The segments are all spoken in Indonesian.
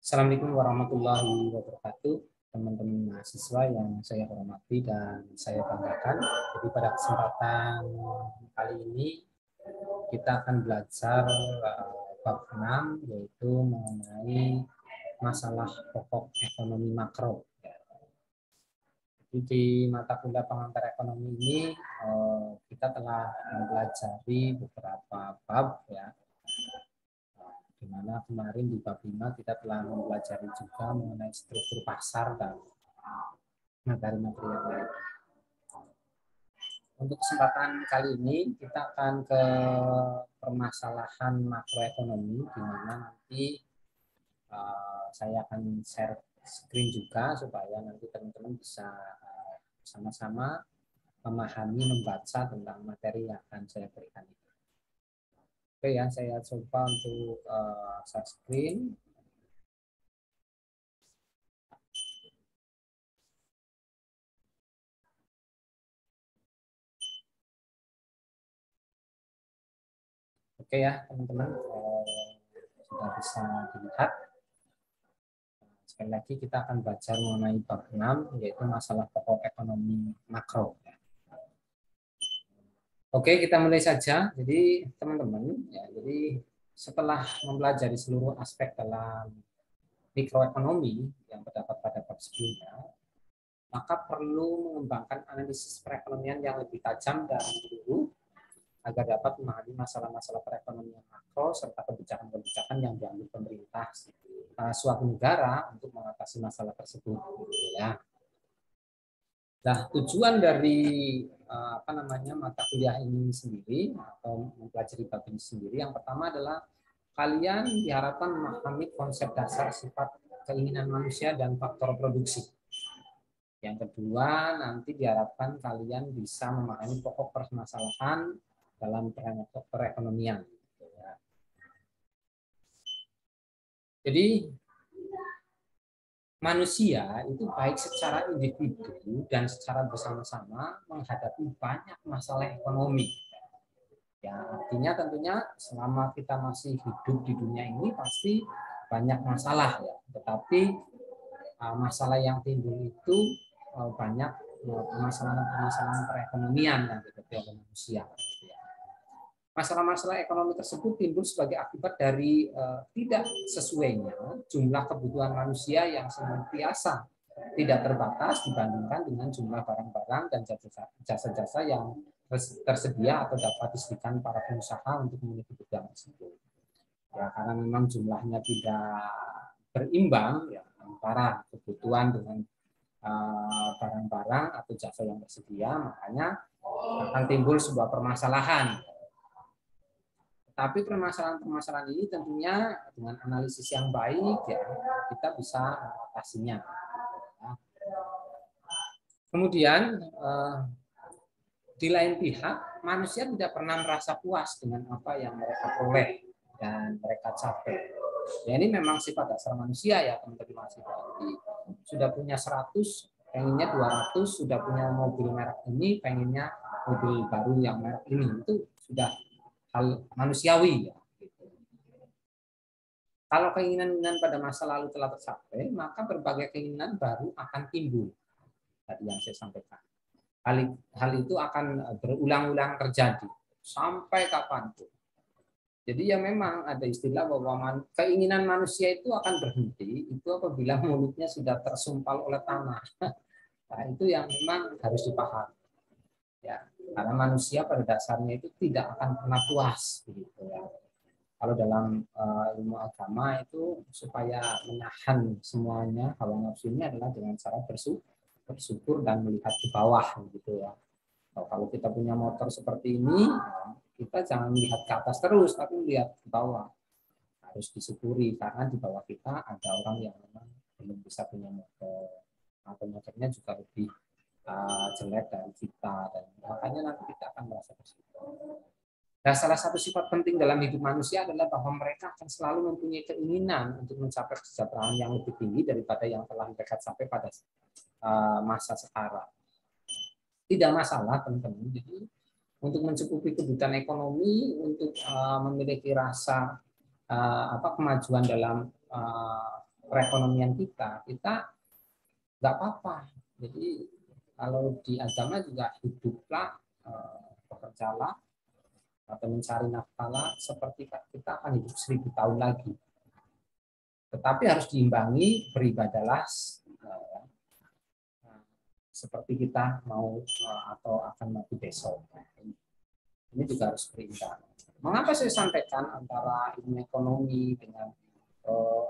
Assalamualaikum warahmatullahi wabarakatuh, teman-teman mahasiswa yang saya hormati dan saya banggakan. Jadi pada kesempatan kali ini kita akan belajar bab 6, yaitu mengenai masalah pokok ekonomi makro. Jadi di mata kuliah pengantar ekonomi ini kita telah mempelajari beberapa bab ya. Di mana kemarin di bab 5 kita telah mempelajari juga mengenai struktur pasar dan materi-materi yang lain. Untuk kesempatan kali ini kita akan ke permasalahan makroekonomi, di mana nanti saya akan share screen juga supaya nanti teman-teman bisa sama-sama memahami, membaca tentang materi yang akan saya berikan ini. Oke ya, saya coba untuk share screen. Oke ya teman-teman, sudah bisa dilihat. Sekali lagi kita akan belajar mengenai bab 6, yaitu masalah pokok ekonomi makro. Oke, kita mulai saja. Jadi teman-teman, ya, jadi setelah mempelajari seluruh aspek dalam mikroekonomi yang terdapat pada bab sebelumnya, maka perlu mengembangkan analisis perekonomian yang lebih tajam dan menyeluruh agar dapat memahami masalah-masalah perekonomian makro serta kebijakan-kebijakan yang diambil pemerintah suatu negara untuk mengatasi masalah tersebut. Ya. Nah, tujuan dari mata kuliah ini sendiri atau mempelajari bab ini sendiri, yang pertama adalah kalian diharapkan memahami konsep dasar sifat keinginan manusia dan faktor produksi. Yang kedua, nanti diharapkan kalian bisa memahami pokok permasalahan dalam perekonomian. Jadi manusia itu baik secara individu dan secara bersama-sama menghadapi banyak masalah ekonomi. Ya, artinya tentunya selama kita masih hidup di dunia ini pasti banyak masalah ya. Tetapi masalah yang timbul itu banyak permasalahan-permasalahan perekonomian yang dihadapi oleh manusia. Masalah-masalah ekonomi tersebut timbul sebagai akibat dari tidak sesuainya jumlah kebutuhan manusia yang senantiasa tidak terbatas dibandingkan dengan jumlah barang-barang dan jasa-jasa yang tersedia atau dapat disediakan para pengusaha untuk memenuhi kebutuhan tersebut. Ya, karena memang jumlahnya tidak berimbang ya, antara kebutuhan dengan barang-barang atau jasa yang tersedia, makanya akan timbul sebuah permasalahan. Tapi permasalahan-permasalahan ini tentunya dengan analisis yang baik ya kita bisa mengatasinya. Kemudian di lain pihak manusia tidak pernah merasa puas dengan apa yang mereka peroleh dan mereka capai. Ya ini memang sifat dasar manusia ya teman-teman mahasiswa. Sudah punya 100, pengennya 200, sudah punya mobil merek ini, pengennya mobil baru yang merek ini, itu sudah hal manusiawi ya. Kalau keinginan-keinginan pada masa lalu telah tercapai, maka berbagai keinginan baru akan timbul. Tadi yang saya sampaikan. Hal itu akan berulang-ulang terjadi sampai kapanpun. Jadi ya memang ada istilah bahwa keinginan manusia itu akan berhenti itu apabila mulutnya sudah tersumpal oleh tanah. Nah, itu yang memang harus dipahami. Ya, karena manusia pada dasarnya itu tidak akan pernah puas begitu ya. Kalau dalam ilmu agama itu supaya menahan semuanya hawa nafsu ini adalah dengan cara bersyukur dan melihat ke bawah gitu ya. Kalau kita punya motor seperti ini, kita jangan melihat ke atas terus, tapi melihat ke bawah. Harus disyukuri karena di bawah kita ada orang yang memang belum bisa punya motor atau motornya juga lebih jelek dari kita, dan makanya nanti kita akan merasa bersyukur. Nah, salah satu sifat penting dalam hidup manusia adalah bahwa mereka akan selalu mempunyai keinginan untuk mencapai kesejahteraan yang lebih tinggi daripada yang telah mereka capai pada masa sekarang. Tidak masalah, teman-teman. Jadi, untuk mencukupi kebutuhan ekonomi, untuk memiliki rasa kemajuan dalam perekonomian kita nggak apa-apa. Jadi kalau di agama juga hiduplah, bekerjalah atau mencari nafkahlah seperti kita akan hidup 1000 tahun lagi. Tetapi harus diimbangi beribadahlah seperti kita mau atau akan mati besok. Ini juga harus berimbang. Mengapa saya sampaikan antara ilmu ekonomi dengan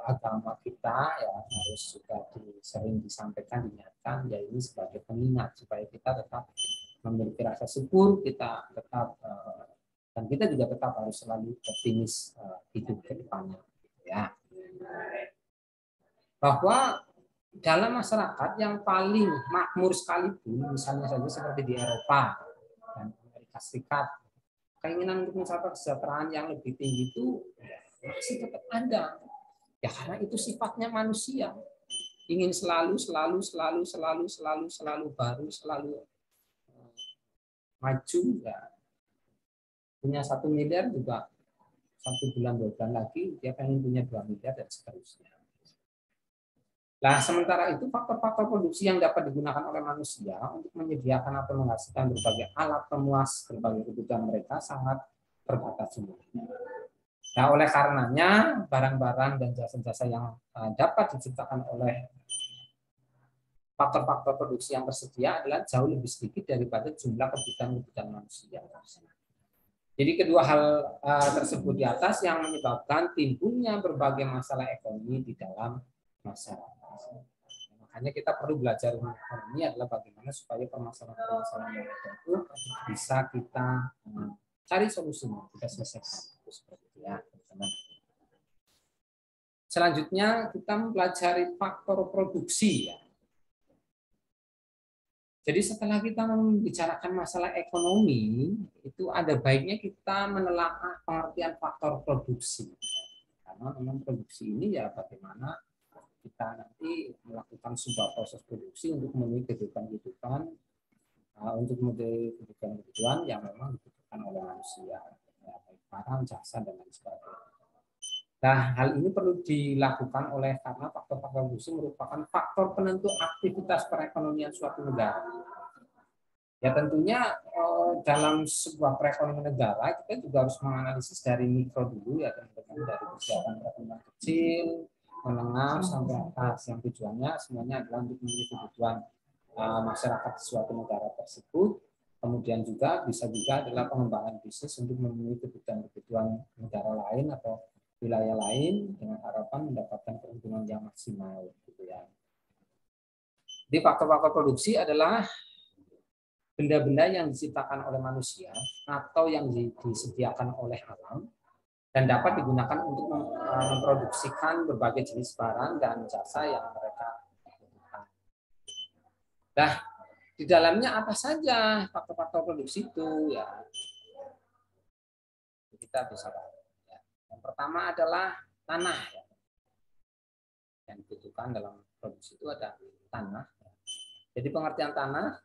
agama kita ya harus juga sering disampaikan, diingatkan, ya ini sebagai pengingat supaya kita tetap memiliki rasa syukur, kita tetap dan kita juga tetap harus selalu optimis hidup ke depannya, ya. Bahwa dalam masyarakat yang paling makmur sekalipun, misalnya saja seperti di Eropa dan Amerika Serikat, keinginan untuk mencapai kesejahteraan yang lebih tinggi itu masih tetap ada. Ya karena itu sifatnya manusia. Ingin selalu baru, selalu maju. Ya. Punya 1 miliar juga 1 bulan 2 bulan lagi dia pengen punya 2 miliar dan seterusnya. Nah, sementara itu faktor-faktor produksi yang dapat digunakan oleh manusia untuk menyediakan atau menghasilkan berbagai alat pemuas berbagai kebutuhan mereka sangat terbatas semuanya. Nah, oleh karenanya barang-barang dan jasa-jasa yang dapat diciptakan oleh faktor-faktor produksi yang tersedia adalah jauh lebih sedikit daripada jumlah kebutuhan manusia. Jadi kedua hal tersebut di atas yang menyebabkan timbulnya berbagai masalah ekonomi di dalam masyarakat. Makanya kita perlu belajar ekonomi adalah bagaimana supaya permasalahan-permasalahan yang ada itu bisa kita cari solusinya, kita selesaikan. Seperti itu ya, teman-teman. Selanjutnya kita mempelajari faktor produksi ya. Jadi setelah kita membicarakan masalah ekonomi, itu ada baiknya kita menelaah pengertian faktor produksi. Karena memang produksi ini ya bagaimana kita nanti melakukan sebuah proses produksi untuk memenuhi kebutuhan untuk memenuhi kebutuhan yang memang dibutuhkan oleh manusia, ya, baik barang, jasa, dan lain sebagainya. Nah, hal ini perlu dilakukan karena faktor-faktor produksi merupakan faktor penentu aktivitas perekonomian suatu negara. Ya tentunya dalam sebuah perekonomian negara kita juga harus menganalisis dari mikro dulu ya teman-teman, dari kesiapan perekonomian kecil, menengah sampai atas, yang tujuannya semuanya adalah untuk memenuhi kebutuhan masyarakat di suatu negara tersebut. Kemudian juga bisa juga adalah pengembangan bisnis untuk memenuhi kebutuhan negara lain atau wilayah lain dengan harapan mendapatkan keuntungan yang maksimal gitu ya. Jadi faktor-faktor produksi adalah benda-benda yang diciptakan oleh manusia atau yang disediakan oleh alam dan dapat digunakan untuk memproduksikan berbagai jenis barang dan jasa yang mereka butuhkan. Nah, di dalamnya apa saja faktor-faktor produksi itu ya kita bisa tahu. Yang pertama adalah tanah. Yang dibutuhkan dalam produksi itu ada tanah. Jadi pengertian tanah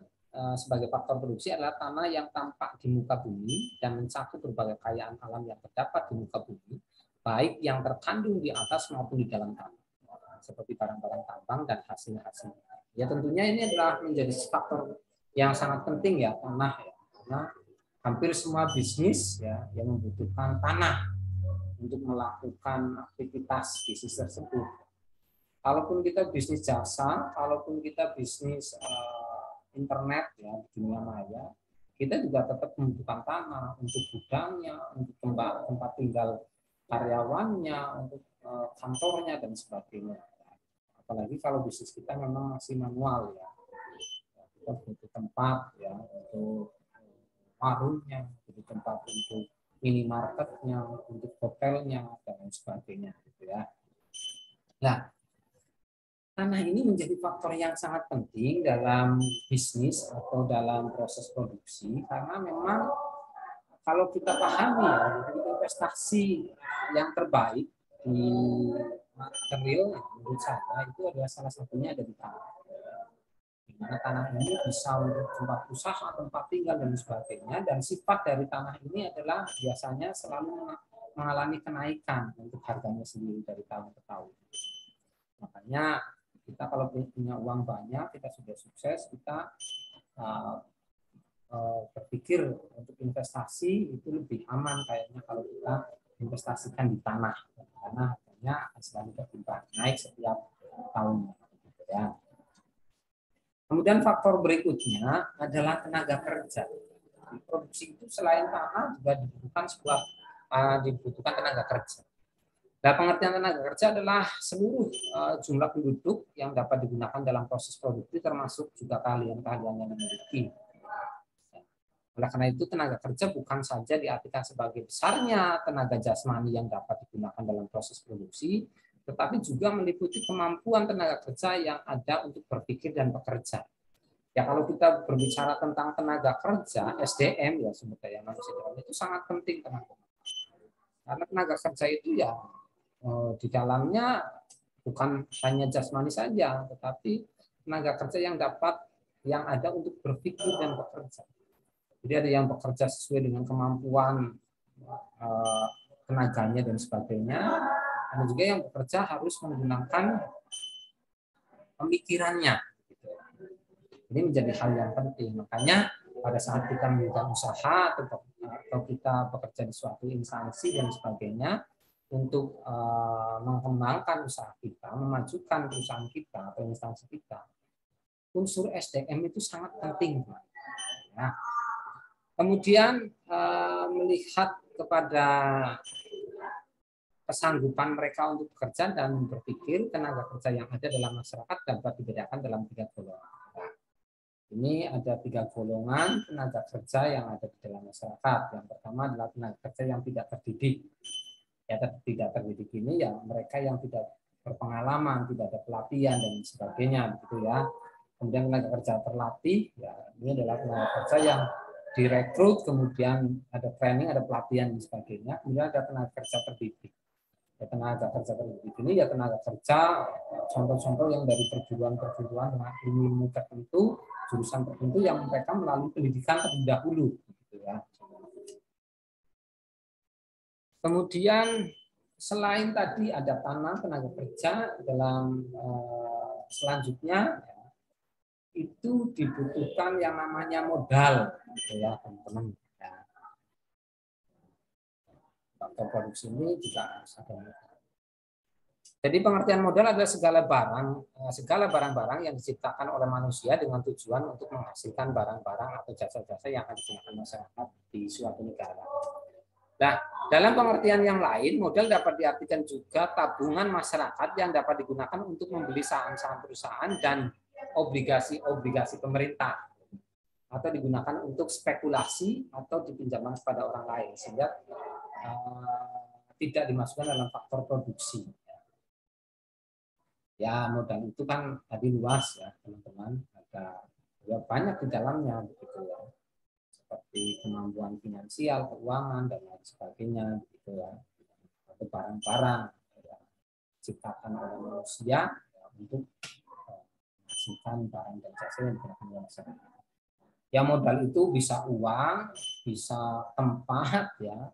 sebagai faktor produksi adalah tanah yang tampak di muka bumi dan mencakup berbagai kekayaan alam yang terdapat di muka bumi, baik yang terkandung di atas maupun di dalam tanah, seperti barang-barang tambang dan hasil-hasil. Ya tentunya ini adalah menjadi faktor yang sangat penting ya tanah ya, karena hampir semua bisnis ya yang membutuhkan tanah untuk melakukan aktivitas bisnis tersebut. Kalaupun kita bisnis jasa, kalaupun kita bisnis internet ya di dunia maya, kita juga tetap membutuhkan tanah untuk gudangnya, untuk tempat tinggal karyawannya, untuk kantornya dan sebagainya. Apalagi kalau bisnis kita memang masih manual ya, kita butuh tempat ya untuk warungnya, butuh tempat untuk minimarketnya, untuk hotelnya dan lain sebagainya gitu ya. Nah, tanah ini menjadi faktor yang sangat penting dalam bisnis atau dalam proses produksi karena memang kalau kita pahami ya, investasi yang terbaik di material menurut saya itu adalah salah satunya ada di tanah. Di mana tanah ini bisa untuk tempat usaha, tempat tinggal dan sebagainya, dan sifat dari tanah ini adalah biasanya selalu mengalami kenaikan untuk harganya sendiri dari tahun ke tahun. Makanya kita kalau punya uang banyak, kita sudah sukses, kita berpikir untuk investasi itu lebih aman kayaknya kalau kita investasikan di tanah, karena harganya selalu berkembang naik setiap tahunnya. Ya. Kemudian faktor berikutnya adalah tenaga kerja. Di produksi itu selain tanah juga dibutuhkan tenaga kerja. Nah, pengertian tenaga kerja adalah seluruh jumlah penduduk yang dapat digunakan dalam proses produksi, termasuk juga keahlian-keahlian yang dimiliki. Oleh karena itu, tenaga kerja bukan saja diartikan sebagai besarnya tenaga jasmani yang dapat digunakan dalam proses produksi, tetapi juga meliputi kemampuan tenaga kerja yang ada untuk berpikir dan bekerja. Ya, kalau kita berbicara tentang tenaga kerja, SDM, ya sumber daya manusia itu sangat penting, teman-teman. Karena tenaga kerja itu ya di dalamnya bukan hanya jasmani saja, tetapi tenaga kerja yang ada untuk berpikir dan bekerja. Jadi ada yang bekerja sesuai dengan kemampuan tenaganya dan sebagainya. Ada juga yang bekerja harus menggunakan pemikirannya. Ini menjadi hal yang penting. Makanya pada saat kita melakukan usaha atau kita bekerja di suatu instansi dan sebagainya, untuk mengembangkan usaha kita, memajukan perusahaan kita atau instansi kita, unsur SDM itu sangat penting. Nah, kemudian melihat kepada kesanggupan mereka untuk bekerja dan berpikir, tenaga kerja yang ada dalam masyarakat dapat dibedakan dalam 3 golongan. Ini ada 3 golongan tenaga kerja yang ada di dalam masyarakat. Yang pertama adalah tenaga kerja yang tidak terdidik. Ya, tidak terdidik ini ya mereka yang tidak berpengalaman, tidak ada pelatihan dan sebagainya, gitu ya. Kemudian tenaga kerja terlatih, ya ini adalah tenaga kerja yang direkrut, kemudian ada training, ada pelatihan dan sebagainya. Kemudian ada tenaga kerja terdidik. Ya, tenaga kerja terdidik ini ya tenaga kerja contoh-contoh yang dari perguruan-perguruan dengan ilmu tertentu, jurusan tertentu yang mereka melalui pendidikan terlebih dahulu, gitu ya. Kemudian selain tadi ada tenaga kerja dalam selanjutnya itu dibutuhkan yang namanya modal, gitu ya teman-teman. Faktor produksi ini juga harus ada modal. Jadi pengertian modal adalah segala barang-barang yang diciptakan oleh manusia dengan tujuan untuk menghasilkan barang-barang atau jasa-jasa yang akan digunakan masyarakat di suatu negara. Nah, dalam pengertian yang lain, modal dapat diartikan juga tabungan masyarakat yang dapat digunakan untuk membeli saham-saham perusahaan dan obligasi-obligasi pemerintah, atau digunakan untuk spekulasi atau dipinjamkan kepada orang lain, sehingga tidak dimasukkan dalam faktor produksi. Ya, modal itu kan tadi luas ya, teman-teman. Ada ya banyak di dalamnya, begitu ya. Seperti kemampuan finansial, keuangan, dan lain sebagainya, gitu ya. Atau barang-barang ya, diciptakan oleh manusia ya, untuk menghasilkan barang dan jasa yang digunakan oleh masyarakat. Ya, modal itu bisa uang, bisa tempat, ya,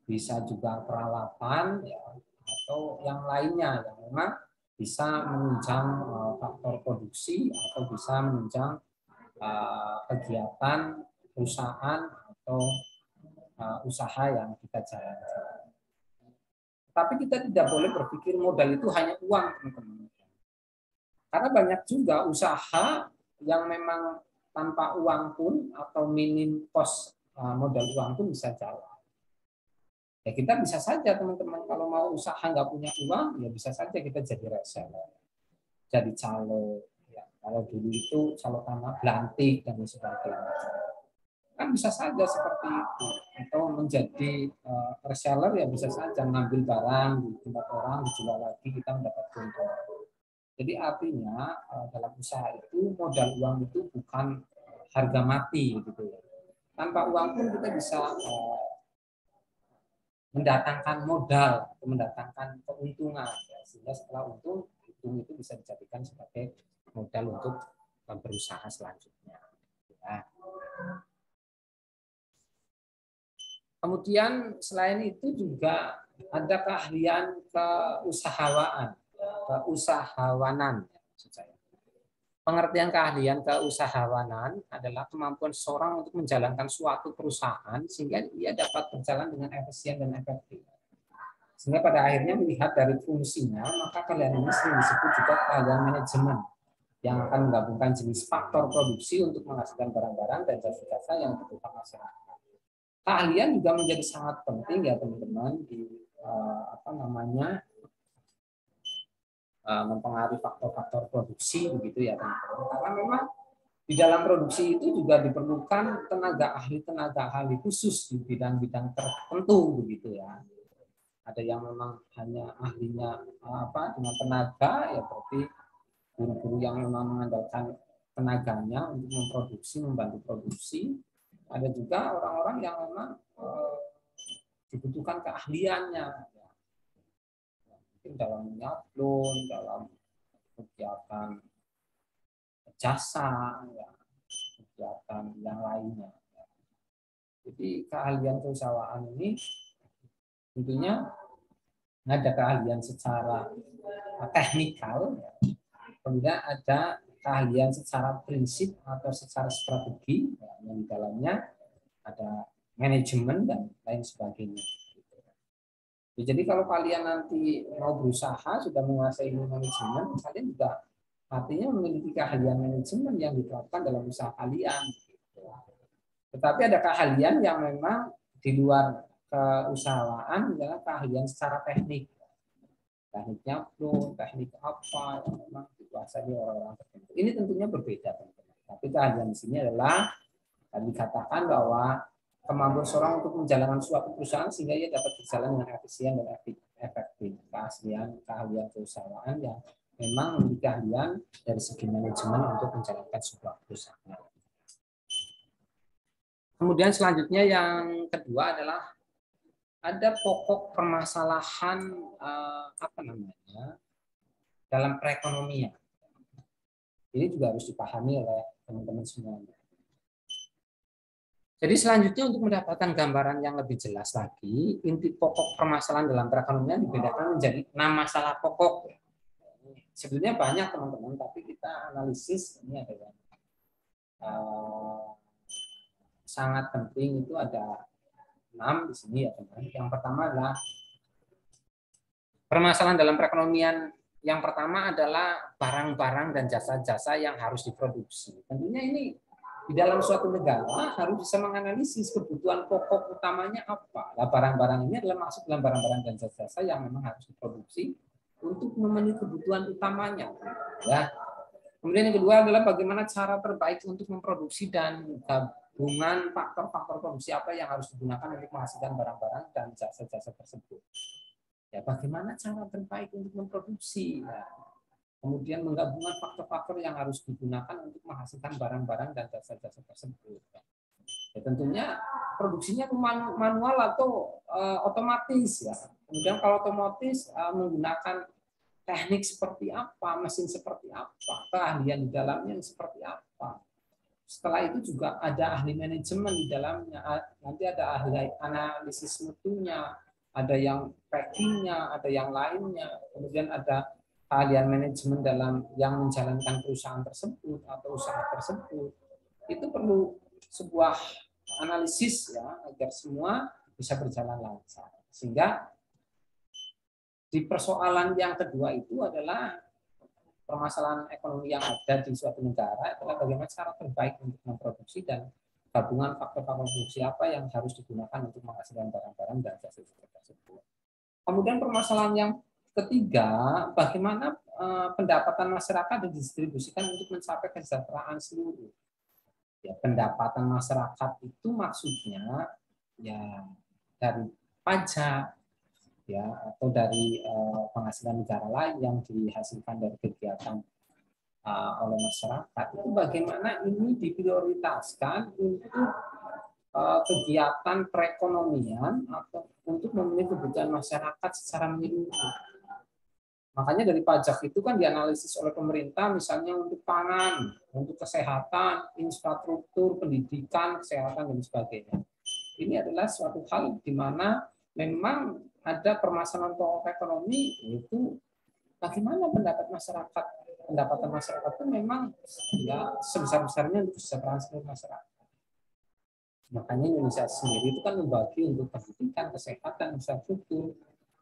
bisa juga peralatan, ya, atau yang lainnya yang memang bisa menunjang faktor produksi atau bisa menunjang kegiatan perusahaan atau usaha yang kita jalankan. Tapi kita tidak boleh berpikir modal itu hanya uang, teman-teman. Karena banyak juga usaha yang memang tanpa uang pun atau minim cost modal uang pun bisa jalan. Ya kita bisa saja teman-teman kalau mau usaha nggak punya uang, ya bisa saja kita jadi reseller, jadi calo. Ya, kalau dulu itu calo tanah belantik dan sebagainya. Kan bisa saja seperti itu. Atau menjadi reseller ya bisa saja ngambil barang di tempat orang, dijual lagi, kita mendapat keuntungan. Jadi artinya dalam usaha itu modal uang itu bukan harga mati, gitu ya. Tanpa uang pun kita bisa mendatangkan modal, atau mendatangkan keuntungan, ya. Sehingga setelah untung itu bisa dijadikan sebagai modal untuk berusaha selanjutnya. Ya. Kemudian selain itu juga ada keahlian keusahawaan. keusahawanan, maksud saya. Pengertian keahlian keusahawanan adalah kemampuan seseorang untuk menjalankan suatu perusahaan sehingga ia dapat berjalan dengan efisien dan efektif. Sehingga pada akhirnya melihat dari fungsinya, maka keahlian ini sering disebut juga keahlian manajemen yang akan menggabungkan jenis faktor produksi untuk menghasilkan barang-barang dan jasa-jasa yang dibutuhkan masyarakat. Keahlian juga menjadi sangat penting ya teman-teman di mempengaruhi faktor-faktor produksi begitu ya teman-teman. Karena memang di dalam produksi itu juga diperlukan tenaga ahli khusus di bidang-bidang tertentu begitu ya. Ada yang memang hanya ahlinya dengan tenaga ya, berarti guru-guru yang memang mengandalkan tenaganya untuk memproduksi, membantu produksi. Ada juga orang-orang yang memang dibutuhkan keahliannya dalam nyablon, dalam kegiatan jasa, ya, kegiatan yang lainnya. Jadi keahlian keusahaan ini tentunya ada keahlian secara teknikal, ya. Kemudian ada keahlian secara prinsip atau secara strategi, ya, yang di dalamnya ada manajemen dan lain sebagainya. Jadi kalau kalian nanti mau berusaha, sudah menguasai manajemen, kalian juga artinya memiliki keahlian manajemen yang diterapkan dalam usaha kalian. Tetapi ada keahlian yang memang di luar keusahaan, adalah keahlian secara teknik. Tekniknya flow, teknik apa yang memang dikuasai orang-orang tertentu. Ini tentunya berbeda, teman-teman. Tapi keahlian di sini adalah dikatakan bahwa kemampuan seorang untuk menjalankan suatu perusahaan sehingga ia dapat berjalan dengan efisien dan efektif. Keahlian keusahaan yang memang memiliki keahlian dari segi manajemen untuk menjalankan sebuah perusahaan. Kemudian selanjutnya yang kedua adalah ada pokok permasalahan dalam perekonomian. Ini juga harus dipahami oleh teman-teman semuanya. Jadi selanjutnya untuk mendapatkan gambaran yang lebih jelas lagi, inti pokok permasalahan dalam perekonomian dibedakan menjadi 6 masalah pokok. Sebenarnya banyak teman-teman, tapi kita analisis ini ada yang sangat penting, itu ada 6 di sini ya teman-teman. Yang pertama adalah permasalahan dalam perekonomian. Yang pertama adalah barang-barang dan jasa-jasa yang harus diproduksi. Tentunya ini di dalam suatu negara harus bisa menganalisis kebutuhan pokok utamanya apa. Nah, barang-barang ini adalah masuk dalam barang-barang dan jasa-jasa yang memang harus diproduksi untuk memenuhi kebutuhan utamanya. Ya. Kemudian yang kedua adalah bagaimana cara terbaik untuk memproduksi dan gabungan faktor-faktor produksi apa yang harus digunakan untuk menghasilkan barang-barang dan jasa-jasa tersebut. Ya, bagaimana cara terbaik untuk memproduksi. Ya. Kemudian menggabungkan faktor-faktor yang harus digunakan untuk menghasilkan barang-barang dan jasa-jasa tersebut. Ya, tentunya produksinya manual atau otomatis ya. Kemudian kalau otomatis menggunakan teknik seperti apa, mesin seperti apa, keahlian di dalamnya seperti apa. Setelah itu juga ada ahli manajemen di dalamnya, nanti ada ahli analisis mutunya, ada yang packingnya, ada yang lainnya, kemudian ada keahlian manajemen dalam yang menjalankan perusahaan tersebut atau usaha tersebut. Itu perlu sebuah analisis ya agar semua bisa berjalan lancar. Sehingga di persoalan yang kedua itu adalah permasalahan ekonomi yang ada di suatu negara adalah bagaimana cara terbaik untuk memproduksi dan gabungan faktor-faktor produksi apa yang harus digunakan untuk menghasilkan barang-barang dan jasa-jasa tersebut. Kemudian permasalahan yang ketiga, bagaimana pendapatan masyarakat didistribusikan untuk mencapai kesejahteraan seluruh. Ya, pendapatan masyarakat itu maksudnya ya dari pajak ya atau dari penghasilan negara lain yang dihasilkan dari kegiatan oleh masyarakat. Itu bagaimana ini diprioritaskan untuk kegiatan perekonomian atau untuk memenuhi kebutuhan masyarakat secara menyeluruh. Makanya dari pajak itu kan dianalisis oleh pemerintah misalnya untuk pangan, untuk kesehatan, infrastruktur, pendidikan, kesehatan, dan sebagainya. Ini adalah suatu hal di mana memang ada permasalahan pokok ekonomi, yaitu bagaimana pendapat masyarakat? Pendapatan masyarakat itu memang ya sebesar-besarnya untuk kesejahteraan seluruh masyarakat. Makanya Indonesia sendiri itu kan membagi untuk pendidikan, kesehatan, infrastruktur,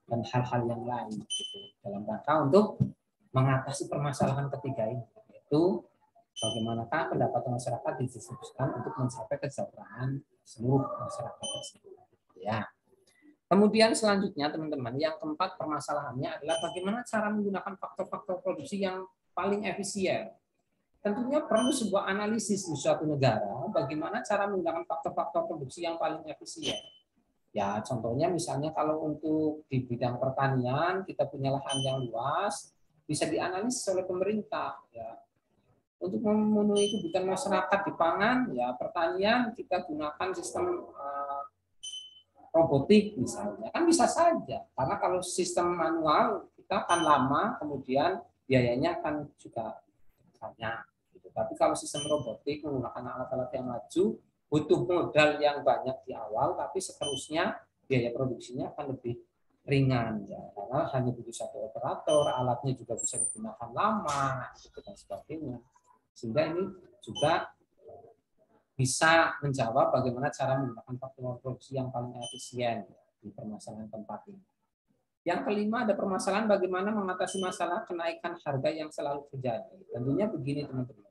dan hal-hal yang lain gitu, dalam rangka untuk mengatasi permasalahan ketiga ini, yaitu bagaimanakah pendapatan masyarakat didistribusikan untuk mencapai kesejahteraan seluruh masyarakat tersebut. Ya. Kemudian selanjutnya teman-teman, yang keempat permasalahannya adalah bagaimana cara menggunakan faktor-faktor produksi yang paling efisien. Tentunya perlu sebuah analisis di suatu negara bagaimana cara menggunakan faktor-faktor produksi yang paling efisien. Ya, contohnya misalnya kalau untuk di bidang pertanian kita punya lahan yang luas, bisa dianalisis oleh pemerintah. Ya, untuk memenuhi kebutuhan masyarakat di pangan, ya pertanian kita gunakan sistem robotik misalnya, kan bisa saja. Karena kalau sistem manual kita akan lama, kemudian biayanya akan juga banyak. Gitu. Tapi kalau sistem robotik menggunakan alat-alat yang maju, butuh modal yang banyak di awal, tapi seterusnya biaya produksinya akan lebih ringan. Ya. Karena hanya butuh satu operator, alatnya juga bisa digunakan lama, dan sebagainya. Sehingga ini juga bisa menjawab bagaimana cara menggunakan faktor produksi yang paling efisien di permasalahan tempat ini. Yang kelima ada permasalahan bagaimana mengatasi masalah kenaikan harga yang selalu terjadi. Tentunya begini teman-teman.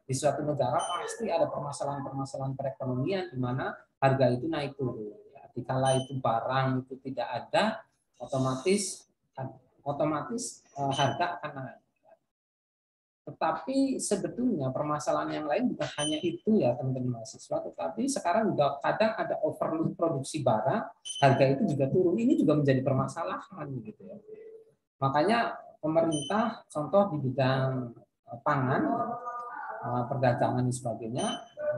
Di suatu negara pasti ada permasalahan-permasalahan perekonomian di mana harga itu naik turun. Ya, dikala itu barang itu tidak ada, otomatis harga akan naik. Tetapi sebetulnya permasalahan yang lain bukan hanya itu ya teman-teman mahasiswa, tetapi sekarang juga kadang ada overload produksi barang, harga itu juga turun. Ini juga menjadi permasalahan gitu ya. Makanya pemerintah contoh di bidang pangan, perdagangan dan sebagainya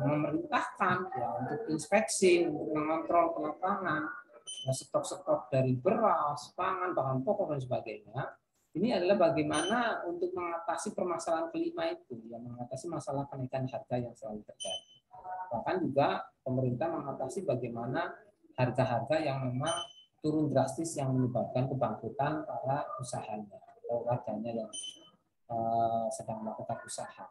memerintahkan ya untuk inspeksi, untuk mengontrol ke lapangan stok-stok dari beras, pangan, bahan pokok dan sebagainya. Ini adalah bagaimana untuk mengatasi permasalahan kelima itu, yang mengatasi masalah kenaikan harga yang selalu terjadi. Bahkan juga pemerintah mengatasi bagaimana harga-harga yang memang turun drastis yang menyebabkan kebangkrutan para usahanya atau warganya yang sedang melakukan usaha.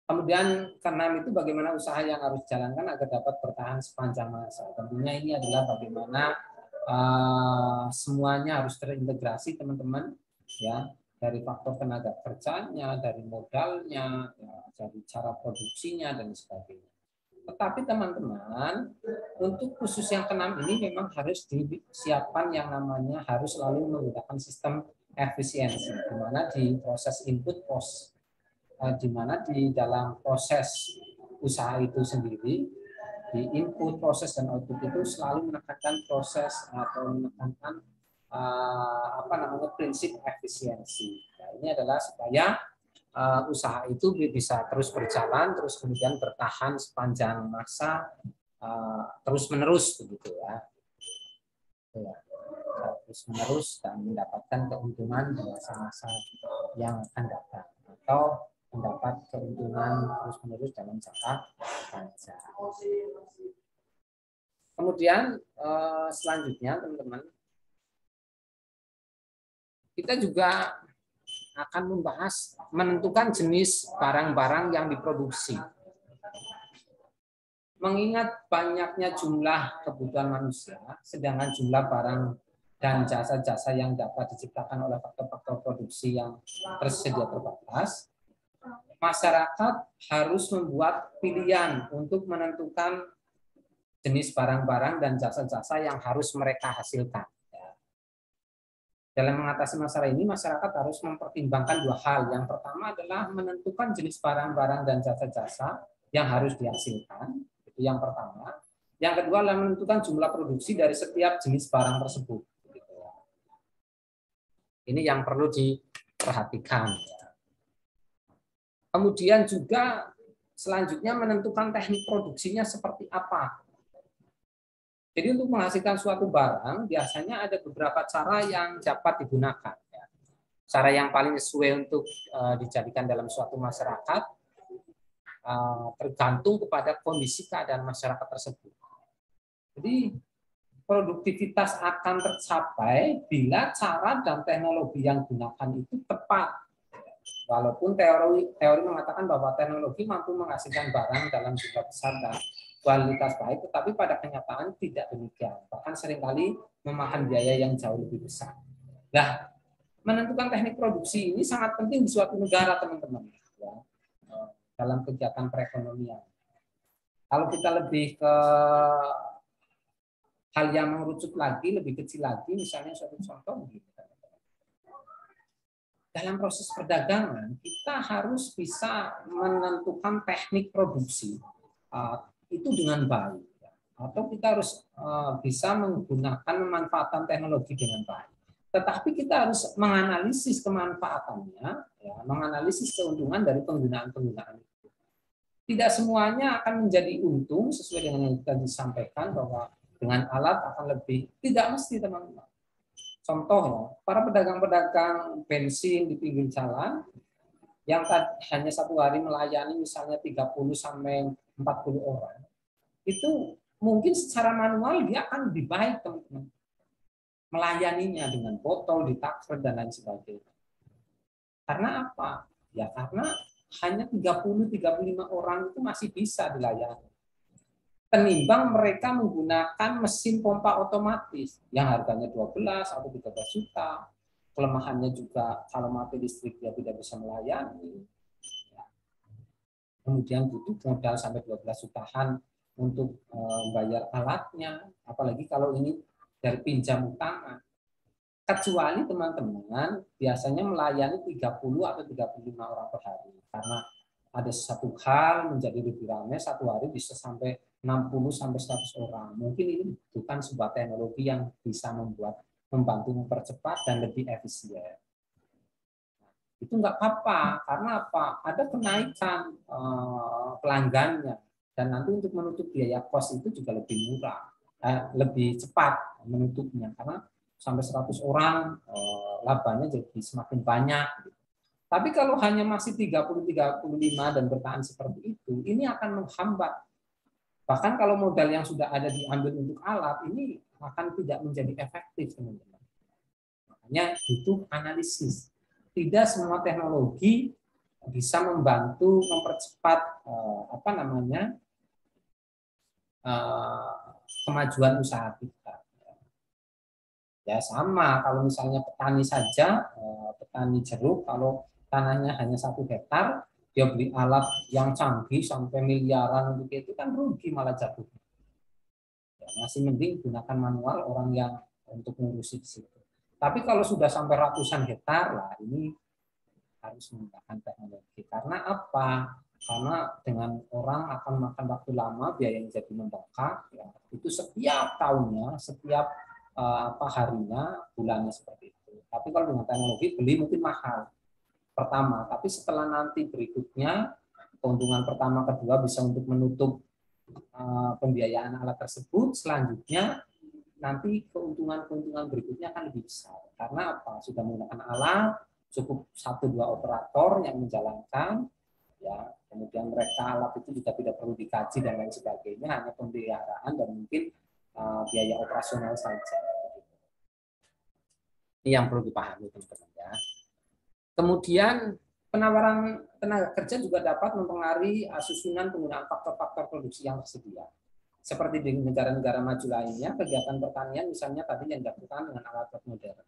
Kemudian keenam itu bagaimana usaha yang harus dijalankan agar dapat bertahan sepanjang masa. Tentunya ini adalah bagaimana semuanya harus terintegrasi teman-teman, ya, dari faktor tenaga kerjanya, dari modalnya, ya, dari cara produksinya dan sebagainya. Tetapi teman-teman, untuk khusus yang keenam ini memang harus disiapkan yang namanya harus selalu menggunakan sistem efisiensi, di mana di proses input cost, di mana di dalam proses usaha itu sendiri, di input, proses, dan output itu selalu menekankan proses atau menekankan prinsip efisiensi. Nah, ini adalah supaya usaha itu bisa terus berjalan, terus kemudian bertahan sepanjang masa, terus menerus begitu ya. Terus menerus dan mendapatkan keuntungan di masa-masa yang akan datang, atau mendapat keuntungan terus-menerus dalam jangka panjang. Kemudian selanjutnya teman-teman, kita juga akan membahas menentukan jenis barang-barang yang diproduksi. Mengingat banyaknya jumlah kebutuhan manusia, sedangkan jumlah barang dan jasa-jasa yang dapat diciptakan oleh faktor-faktor produksi yang tersedia terbatas, masyarakat harus membuat pilihan untuk menentukan jenis barang-barang dan jasa-jasa yang harus mereka hasilkan. Dalam mengatasi masalah ini, masyarakat harus mempertimbangkan dua hal. Yang pertama adalah menentukan jenis barang-barang dan jasa-jasa yang harus dihasilkan. Itu yang pertama. Yang kedua adalah menentukan jumlah produksi dari setiap jenis barang tersebut. Ini yang perlu diperhatikan. Kemudian juga selanjutnya menentukan teknik produksinya seperti apa. Jadi untuk menghasilkan suatu barang biasanya ada beberapa cara yang dapat digunakan. Cara yang paling sesuai untuk dijadikan dalam suatu masyarakat tergantung kepada kondisi keadaan masyarakat tersebut. Jadi produktivitas akan tercapai bila cara dan teknologi yang digunakan itu tepat. Walaupun teori mengatakan bahwa teknologi mampu menghasilkan barang dalam jumlah besar dan kualitas baik, tetapi pada kenyataan tidak demikian. Bahkan seringkali memakan biaya yang jauh lebih besar. Nah, menentukan teknik produksi ini sangat penting di suatu negara, teman-teman. Ya, dalam kegiatan perekonomian. Kalau kita lebih ke hal yang mengerucut lagi, lebih kecil lagi, misalnya suatu contoh begini. Dalam proses perdagangan, kita harus bisa menentukan teknik produksi itu dengan baik. Atau kita harus bisa menggunakan memanfaatkan teknologi dengan baik. Tetapi kita harus menganalisis kemanfaatannya, ya, menganalisis keuntungan dari penggunaan-penggunaan itu. Tidak semuanya akan menjadi untung sesuai dengan yang kita disampaikan bahwa dengan alat akan lebih, tidak mesti, teman-teman. Contoh ya, para pedagang-pedagang bensin di pinggir jalan yang hanya satu hari melayani misalnya 30 sampai 40 orang, itu mungkin secara manual dia akan lebih baik, teman-teman. Melayaninya dengan botol, ditakfer, dan lain sebagainya. Karena apa? Ya karena hanya 30-35 orang itu masih bisa dilayani. Penimbang mereka menggunakan mesin pompa otomatis yang harganya 12 atau 13 juta. Kelemahannya juga kalau mati listrik dia tidak bisa melayani. Kemudian butuh modal sampai 12 jutaan untuk membayar alatnya. Apalagi kalau ini dari pinjam utama. Kecuali teman-teman biasanya melayani 30 atau 35 orang per hari. Karena ada satu hal menjadi lebih ramai, satu hari bisa sampai 60 sampai 100 orang. Mungkin ini bukan sebuah teknologi yang bisa membantu mempercepat dan lebih efisien. Itu nggak apa-apa, karena apa? Ada kenaikan pelanggannya, dan nanti untuk menutup biaya kos itu juga lebih murah, lebih cepat menutupnya, karena sampai 100 orang labanya jadi semakin banyak. Tapi kalau hanya masih 30-35 dan bertahan seperti itu, ini akan menghambat. Bahkan kalau modal yang sudah ada diambil untuk alat, ini akan tidak menjadi efektif, teman-teman. Makanya butuh analisis. Tidak semua teknologi bisa membantu mempercepat kemajuan usaha kita. Ya sama, kalau misalnya petani saja, petani jeruk, kalau tanahnya hanya 1 hektar, dia beli alat yang canggih sampai miliaran untuk itu kan rugi malah jatuh. Ya, masih mending gunakan manual orang yang untuk mengurusi di situ. Tapi kalau sudah sampai ratusan hektar lah, ini harus menggunakan teknologi. Karena apa? Karena dengan orang akan makan waktu lama, biayanya jadi membengkak. Ya, itu setiap tahunnya, setiap harinya, bulannya seperti itu. Tapi kalau dengan teknologi beli mungkin mahal pertama, tapi setelah nanti berikutnya keuntungan pertama kedua bisa untuk menutup pembiayaan alat tersebut, selanjutnya nanti keuntungan berikutnya akan lebih besar. Karena apa? Sudah menggunakan alat, cukup 1-2 operator yang menjalankan, ya, kemudian mereka alat itu juga tidak perlu dikaji dan lain sebagainya, hanya pemeliharaan dan mungkin biaya operasional saja. Ini yang perlu dipahami, teman-teman, ya. Kemudian penawaran tenaga kerja juga dapat mempengaruhi susunan penggunaan faktor-faktor produksi yang tersedia. Seperti di negara-negara maju lainnya, kegiatan pertanian misalnya tadi yang dilakukan dengan alat modern.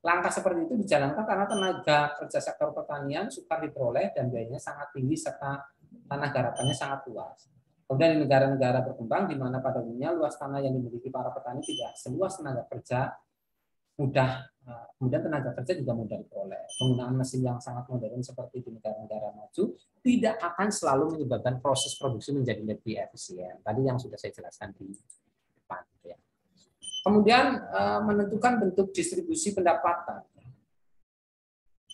Langkah seperti itu dijalankan karena tenaga kerja sektor pertanian sukar diperoleh dan biayanya sangat tinggi serta tanah garapannya sangat luas. Kemudian di negara-negara berkembang di mana pada umumnya luas tanah yang dimiliki para petani tidak seluas tenaga kerja mudah, kemudian tenaga kerja juga mudah diperoleh. Penggunaan mesin yang sangat modern seperti di negara-negara maju tidak akan selalu menyebabkan proses produksi menjadi lebih efisien. Tadi yang sudah saya jelaskan di depan. Ya. Kemudian menentukan bentuk distribusi pendapatan.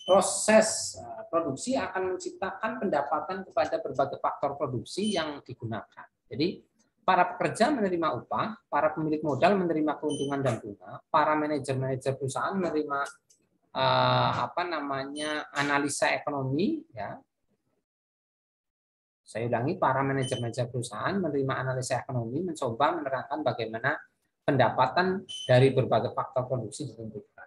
Proses produksi akan menciptakan pendapatan kepada berbagai faktor produksi yang digunakan. Jadi para pekerja menerima upah, para pemilik modal menerima keuntungan dan bunga, para manajer-manajer perusahaan menerima analisa ekonomi, ya. Saya ulangi, para manajer-manajer perusahaan menerima analisa ekonomi, mencoba menerangkan bagaimana pendapatan dari berbagai faktor produksi ditentukan.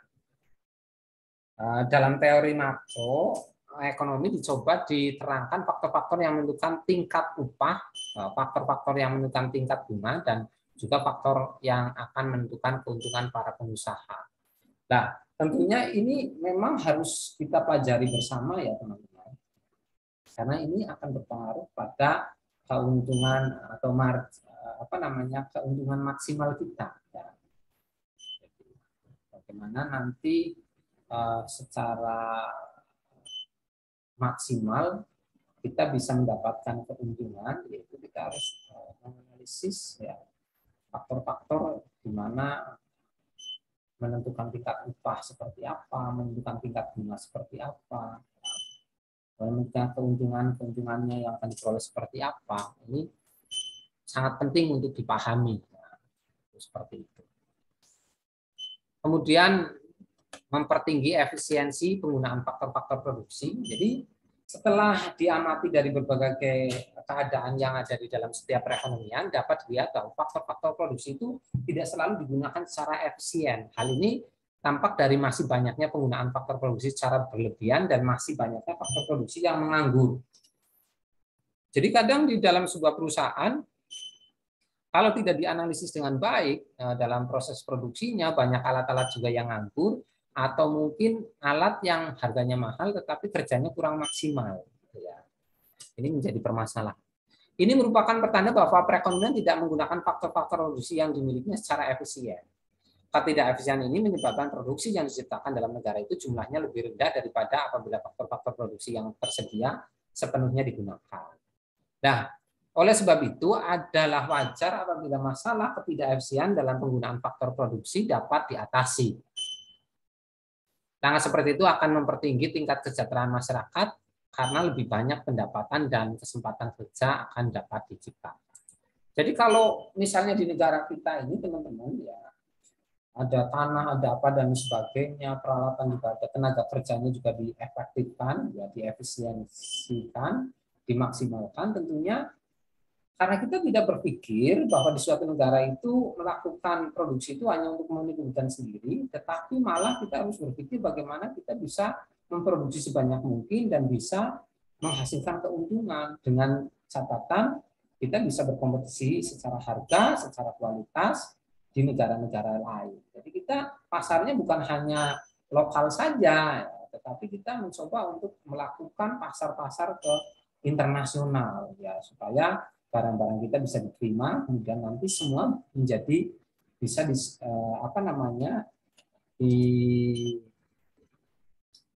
Dalam teori makro ekonomi dicoba diterangkan faktor-faktor yang menentukan tingkat upah, faktor-faktor yang menentukan tingkat bunga, dan juga faktor yang akan menentukan keuntungan para pengusaha. Nah, tentunya ini memang harus kita pelajari bersama ya teman-teman, karena ini akan berpengaruh pada keuntungan atau keuntungan maksimal kita. Bagaimana nanti secara maksimal kita bisa mendapatkan keuntungan, yaitu kita harus menganalisis ya faktor-faktor di mana menentukan tingkat upah seperti apa, menentukan tingkat bunga seperti apa, menentukan keuntungannya yang akan diperoleh seperti apa. Ini sangat penting untuk dipahami. Nah, seperti itu. Kemudian mempertinggi efisiensi penggunaan faktor-faktor produksi. Jadi setelah diamati dari berbagai keadaan yang ada di dalam setiap perekonomian, dapat dilihat bahwa faktor-faktor produksi itu tidak selalu digunakan secara efisien. Hal ini tampak dari masih banyaknya penggunaan faktor produksi secara berlebihan dan masih banyaknya faktor produksi yang menganggur. Jadi kadang di dalam sebuah perusahaan, kalau tidak dianalisis dengan baik dalam proses produksinya, banyak alat-alat juga yang nganggur, atau mungkin alat yang harganya mahal tetapi kerjanya kurang maksimal. Ini menjadi permasalahan. Ini merupakan pertanda bahwa perekonomian tidak menggunakan faktor-faktor produksi yang dimilikinya secara efisien. Ketidakefisien ini menyebabkan produksi yang diciptakan dalam negara itu jumlahnya lebih rendah daripada apabila faktor-faktor produksi yang tersedia sepenuhnya digunakan. Nah, oleh sebab itu adalah wajar apabila masalah ketidakefisien dalam penggunaan faktor produksi dapat diatasi. Langkah seperti itu akan mempertinggi tingkat kesejahteraan masyarakat karena lebih banyak pendapatan dan kesempatan kerja akan dapat diciptakan. Jadi kalau misalnya di negara kita ini teman-teman ya ada tanah, ada apa dan sebagainya, peralatan juga ada, tenaga kerjanya juga diefektifkan, ya diefisiensikan, dimaksimalkan tentunya. Karena kita tidak berpikir bahwa di suatu negara itu melakukan produksi itu hanya untuk memenuhi kebutuhan sendiri, tetapi malah kita harus berpikir bagaimana kita bisa memproduksi sebanyak mungkin dan bisa menghasilkan keuntungan dengan catatan kita bisa berkompetisi secara harga, secara kualitas di negara-negara lain. Jadi kita pasarnya bukan hanya lokal saja, tetapi kita mencoba untuk melakukan pasar-pasar ke internasional ya supaya barang-barang kita bisa diterima, kemudian nanti semua menjadi bisa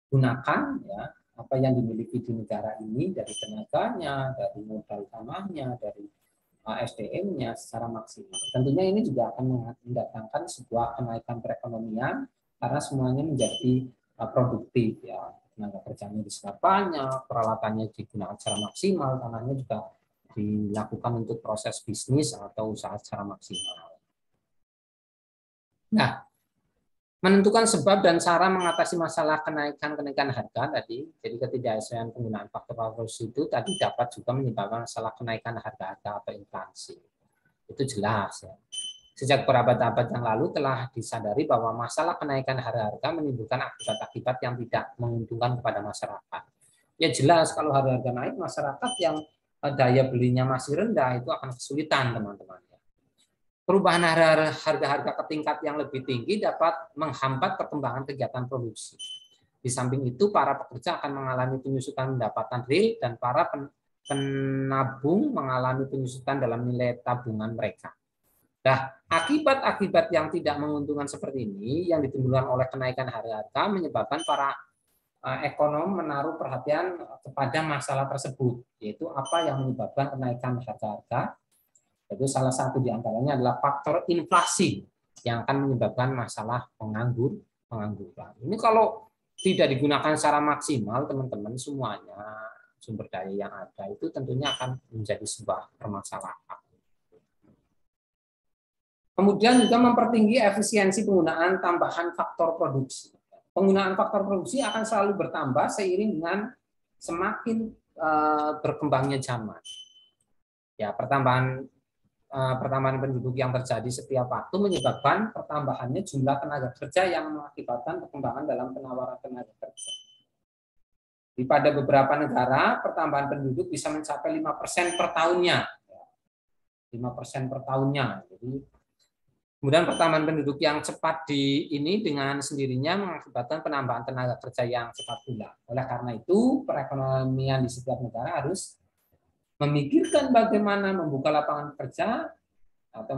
digunakan ya apa yang dimiliki di negara ini dari tenaganya, dari modal tanahnya, dari SDM-nya secara maksimal. Tentunya ini juga akan mendatangkan sebuah kenaikan perekonomian karena semuanya menjadi produktif ya, tenaga kerjanya diserap banyak, peralatannya digunakan secara maksimal, tanahnya juga dilakukan untuk proses bisnis atau usaha secara maksimal. Nah, menentukan sebab dan cara mengatasi masalah kenaikan harga tadi, jadi ketidaksesuaian penggunaan faktor produksi itu tadi dapat juga menyebabkan masalah kenaikan harga atau inflasi. Itu jelas ya. Sejak berabad-abad yang lalu telah disadari bahwa masalah kenaikan harga menimbulkan akibat-akibat yang tidak menguntungkan kepada masyarakat. Ya jelas kalau harga naik, masyarakat yang daya belinya masih rendah itu akan kesulitan teman-teman. Perubahan harga-harga ke tingkat yang lebih tinggi dapat menghambat perkembangan kegiatan produksi. Di samping itu, para pekerja akan mengalami penyusutan pendapatan real dan para penabung mengalami penyusutan dalam nilai tabungan mereka. Nah, akibat-akibat yang tidak menguntungkan seperti ini yang ditimbulkan oleh kenaikan harga menyebabkan para ekonom menaruh perhatian kepada masalah tersebut, yaitu apa yang menyebabkan kenaikan harga-harga. Itu salah satu di antaranya adalah faktor inflasi yang akan menyebabkan masalah pengangguran. Ini kalau tidak digunakan secara maksimal, teman-teman semuanya sumber daya yang ada itu tentunya akan menjadi sebuah permasalahan. Kemudian juga mempertinggi efisiensi penggunaan tambahan faktor produksi. Penggunaan faktor produksi akan selalu bertambah seiring dengan semakin berkembangnya zaman. Ya, pertambahan pertambahan penduduk yang terjadi setiap waktu menyebabkan pertambahannya jumlah tenaga kerja yang mengakibatkan perkembangan dalam penawaran tenaga kerja. Pada beberapa negara, pertambahan penduduk bisa mencapai 5% per tahunnya. 5% per tahunnya. Jadi, kemudian pertambahan penduduk yang cepat ini dengan sendirinya mengakibatkan penambahan tenaga kerja yang cepat pula. Oleh karena itu, perekonomian di setiap negara harus memikirkan bagaimana membuka lapangan kerja atau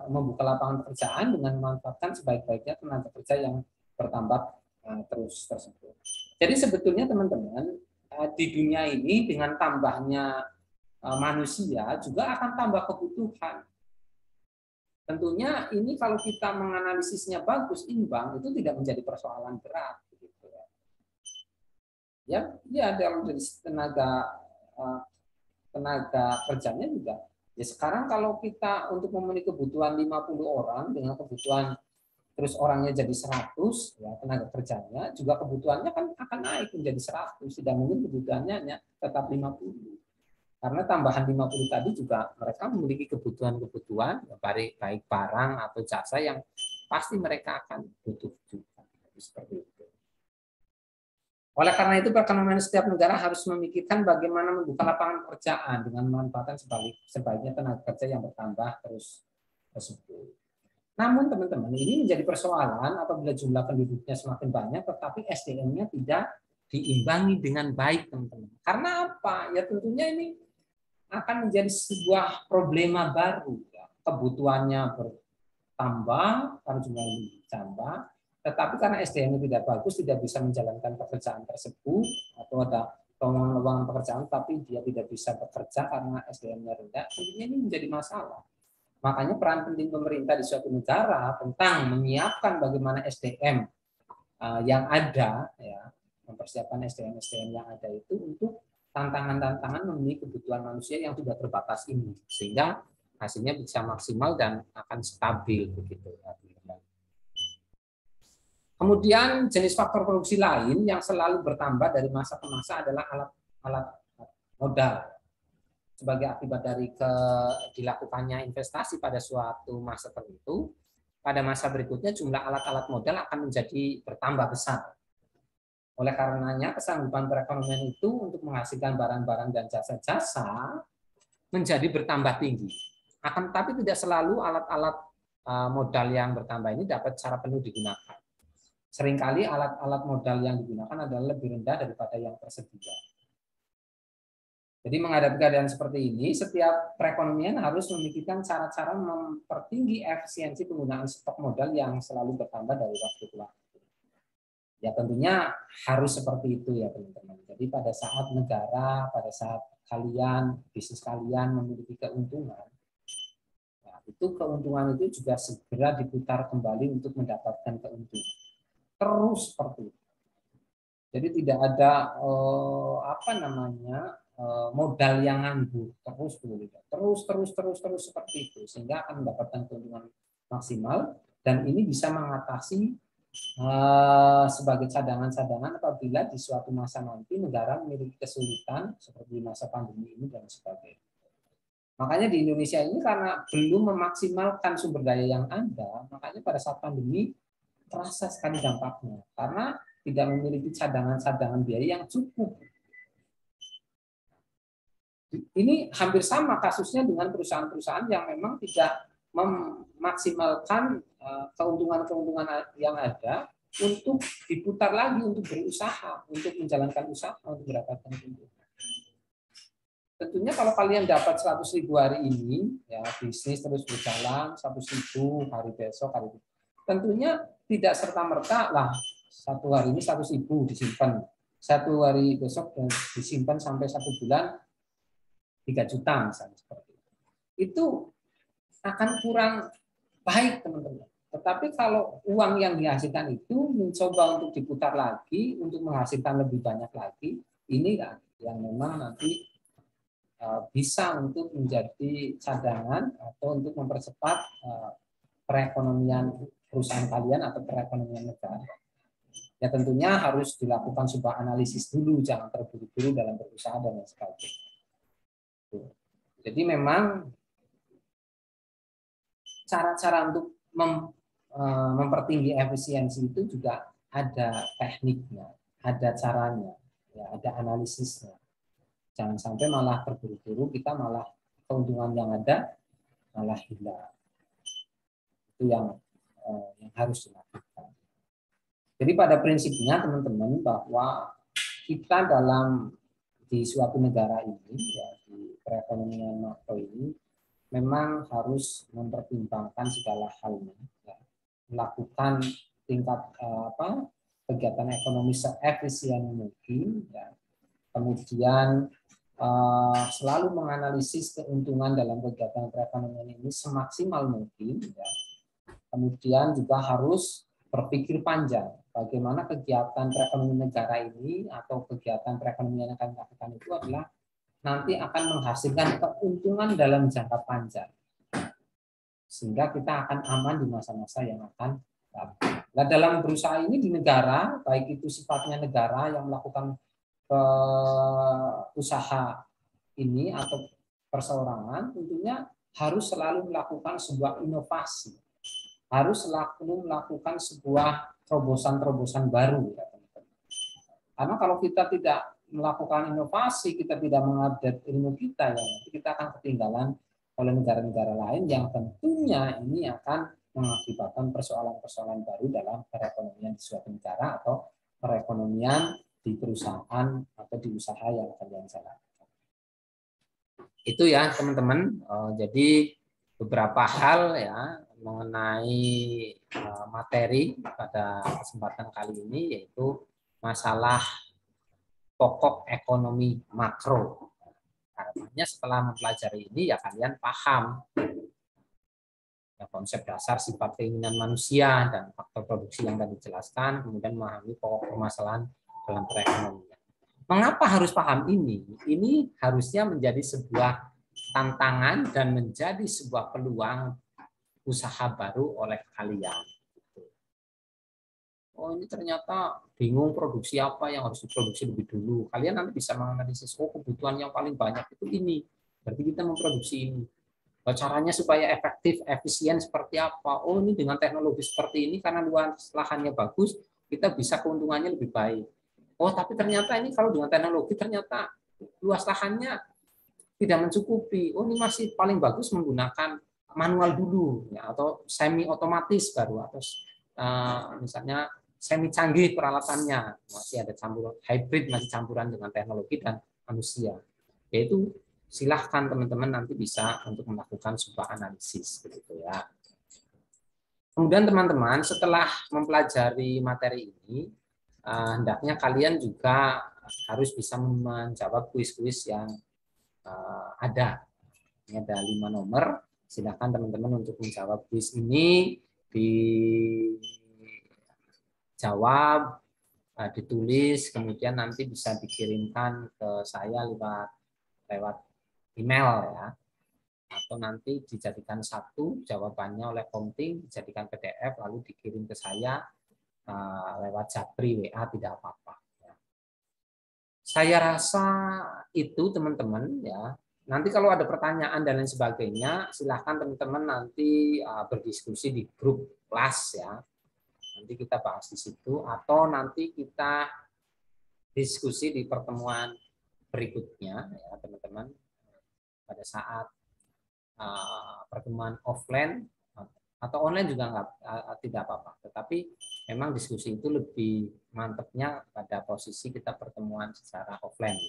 membuka lapangan pekerjaan dengan memanfaatkan sebaik-baiknya tenaga kerja yang bertambah terus tersebut. Jadi sebetulnya teman-teman, di dunia ini dengan tambahnya manusia juga akan tambah kebutuhan. Tentunya ini kalau kita menganalisisnya bagus, imbang, itu tidak menjadi persoalan berat. Gitu ya, dalam dari tenaga kerjanya juga. Ya sekarang kalau kita untuk memenuhi kebutuhan 50 orang dengan kebutuhan terus orangnya jadi 100, ya tenaga kerjanya juga kebutuhannya kan akan naik menjadi 100, tidak mungkin kebutuhannya hanya tetap 50. Karena tambahan 50 tadi juga mereka memiliki kebutuhan-kebutuhan baik barang atau jasa yang pasti mereka akan butuh juga. Seperti itu. Oleh karena itu, perekonomian setiap negara harus memikirkan bagaimana membuka lapangan pekerjaan dengan memanfaatkan sebaiknya tenaga kerja yang bertambah terus tersebut. Namun teman-teman, ini menjadi persoalan apabila jumlah penduduknya semakin banyak, tetapi SDM-nya tidak diimbangi dengan baik, teman-teman. Karena apa? Ya tentunya ini akan menjadi sebuah problema baru. Kebutuhannya bertambah, karena jumlahnya bertambah, tetapi karena SDM-nya tidak bagus, tidak bisa menjalankan pekerjaan tersebut, atau ada lowongan pekerjaan, tapi dia tidak bisa bekerja karena SDM-nya rendah, tentunya ini menjadi masalah. Makanya peran penting pemerintah di suatu negara tentang menyiapkan bagaimana SDM yang ada, ya, mempersiapkan SDM yang ada itu untuk tantangan-tantangan memenuhi kebutuhan manusia yang tidak terbatas ini, sehingga hasilnya bisa maksimal dan akan stabil begitu. Kemudian jenis faktor produksi lain yang selalu bertambah dari masa ke masa adalah alat modal. Sebagai akibat dari dilakukannya investasi pada suatu masa tertentu, pada masa berikutnya jumlah alat-alat modal akan menjadi bertambah besar. Oleh karenanya kesanggupan perekonomian itu untuk menghasilkan barang-barang dan jasa-jasa menjadi bertambah tinggi. Akan tetapi tidak selalu alat-alat modal yang bertambah ini dapat secara penuh digunakan. Seringkali alat-alat modal yang digunakan adalah lebih rendah daripada yang tersedia. Jadi menghadapi keadaan seperti ini, setiap perekonomian harus memikirkan cara-cara mempertinggi efisiensi penggunaan stok modal yang selalu bertambah dari waktu ke waktu. Ya tentunya harus seperti itu ya teman-teman. Jadi pada saat negara, pada saat kalian, bisnis kalian memiliki keuntungan, nah, itu keuntungan itu juga segera diputar kembali untuk mendapatkan keuntungan. Terus seperti itu. Jadi tidak ada modal yang nganggur terus seperti itu, sehingga akan mendapatkan keuntungan maksimal, dan ini bisa mengatasi sebagai cadangan-cadangan apabila di suatu masa nanti negara memiliki kesulitan seperti masa pandemi ini dan sebagainya. Makanya di Indonesia ini karena belum memaksimalkan sumber daya yang ada, makanya pada saat pandemi terasa sekali dampaknya karena tidak memiliki cadangan-cadangan biaya yang cukup. Ini hampir sama kasusnya dengan perusahaan-perusahaan yang memang tidak memaksimalkan keuntungan-keuntungan yang ada untuk diputar lagi untuk berusaha, untuk menjalankan usaha, untuk mendapatkan keuntungan. Tentunya kalau kalian dapat 100.000 hari ini, ya bisnis terus berjalan, 100.000 hari besok, hari itu. Tentunya tidak serta-merta lah satu hari ini 100.000 disimpan, satu hari besok disimpan sampai 1 bulan 3 juta misalnya seperti itu. Itu akan kurang baik teman-teman. Tetapi kalau uang yang dihasilkan itu mencoba untuk diputar lagi, untuk menghasilkan lebih banyak lagi, ini yang memang nanti bisa untuk menjadi cadangan atau untuk mempercepat perekonomian perusahaan kalian atau perekonomian negara. Ya tentunya harus dilakukan sebuah analisis dulu, jangan terburu-buru dalam berusaha dan lain sebagainya. Jadi memang cara-cara untuk mempertinggi efisiensi itu juga ada tekniknya, ada caranya, ya, ada analisisnya. Jangan sampai malah terburu-buru kita malah keuntungan yang ada malah hilang. Itu yang harus dilakukan. Jadi pada prinsipnya teman-teman bahwa kita di suatu negara ini, ya, di perekonomian makro ini, memang harus mempertimbangkan segala halnya, ya, melakukan tingkat kegiatan ekonomi seefisien mungkin, ya, kemudian selalu menganalisis keuntungan dalam kegiatan perekonomian ini semaksimal mungkin, ya. Kemudian juga harus berpikir panjang, bagaimana kegiatan perekonomian negara ini atau kegiatan perekonomian yang akan dilakukan itu adalah nanti akan menghasilkan keuntungan dalam jangka panjang, sehingga kita akan aman di masa-masa yang akan datang. Nah, dalam berusaha ini di negara, baik itu sifatnya negara yang melakukan usaha ini atau perseorangan, tentunya harus selalu melakukan sebuah inovasi, harus selalu melakukan sebuah terobosan-terobosan baru, ya teman-teman. Karena kalau kita tidak melakukan inovasi, kita tidak mengupdate ilmu kita, ya nanti kita akan ketinggalan oleh negara-negara lain yang tentunya ini akan mengakibatkan persoalan-persoalan baru dalam perekonomian di suatu negara atau perekonomian di perusahaan atau di usaha yang kalian jalankan. Itu ya teman-teman. Jadi beberapa hal ya mengenai materi pada kesempatan kali ini, yaitu masalah pokok ekonomi makro. Harapannya setelah mempelajari ini ya kalian paham ya, konsep dasar sifat keinginan manusia dan faktor produksi yang tadi dijelaskan, kemudian memahami pokok permasalahan dalam perekonomian. Mengapa harus paham ini? Ini harusnya menjadi sebuah tantangan dan menjadi sebuah peluang usaha baru oleh kalian. Oh, ini ternyata bingung produksi apa yang harus diproduksi lebih dulu. Kalian nanti bisa menganalisis, oh kebutuhan yang paling banyak itu ini. Berarti kita memproduksi ini. Caranya supaya efektif, efisien seperti apa? Oh, ini dengan teknologi seperti ini karena luas lahannya bagus, kita bisa keuntungannya lebih baik. Oh, tapi ternyata ini kalau dengan teknologi ternyata luas lahannya tidak mencukupi. Oh, ini masih paling bagus menggunakan manual dulu, ya, atau semi otomatis baru, atau misalnya semi canggih peralatannya, masih ada campuran hybrid, masih campuran dengan teknologi dan manusia. Yaitu silahkan teman-teman nanti bisa untuk melakukan sebuah analisis begitu ya. Kemudian teman-teman setelah mempelajari materi ini, hendaknya kalian juga harus bisa menjawab kuis-kuis yang ada. Ini ada 5 nomor. Silahkan teman-teman untuk menjawab kuis ini, dijawab, ditulis, kemudian nanti bisa dikirimkan ke saya lewat email ya, atau nanti dijadikan satu jawabannya oleh Komting, dijadikan PDF lalu dikirim ke saya lewat Japri WA, tidak apa-apa. Saya rasa itu teman-teman ya. Nanti kalau ada pertanyaan dan lain sebagainya, silahkan teman-teman nanti berdiskusi di grup kelas ya. Nanti kita bahas di situ, atau nanti kita diskusi di pertemuan berikutnya ya teman-teman, pada saat pertemuan offline atau online juga tidak apa-apa. Tetapi memang diskusi itu lebih mantapnya pada posisi kita pertemuan secara offline.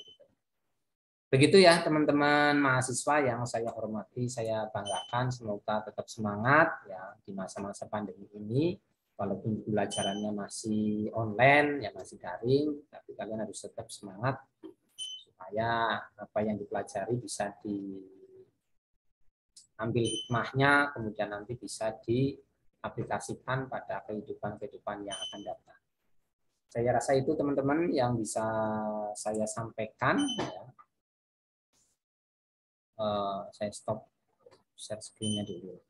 Begitu ya teman-teman mahasiswa yang saya hormati, saya banggakan. Semoga tetap semangat ya di masa-masa pandemi ini. Walaupun pelajarannya masih online, ya masih daring, tapi kalian harus tetap semangat supaya apa yang dipelajari bisa diambil hikmahnya, kemudian nanti bisa diaplikasikan pada kehidupan yang akan datang. Saya rasa itu teman-teman yang bisa saya sampaikan. Ya. Saya stop share screen-nya dulu.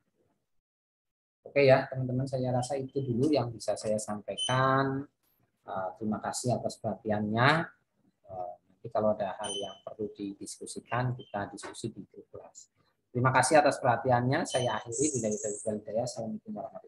Oke ya teman-teman, saya rasa itu dulu yang bisa saya sampaikan. Terima kasih atas perhatiannya. Nanti kalau ada hal yang perlu didiskusikan, kita diskusi di grup kelas. Terima kasih atas perhatiannya. Saya akhiri. Assalamualaikum warahmatullahi wabarakatuh.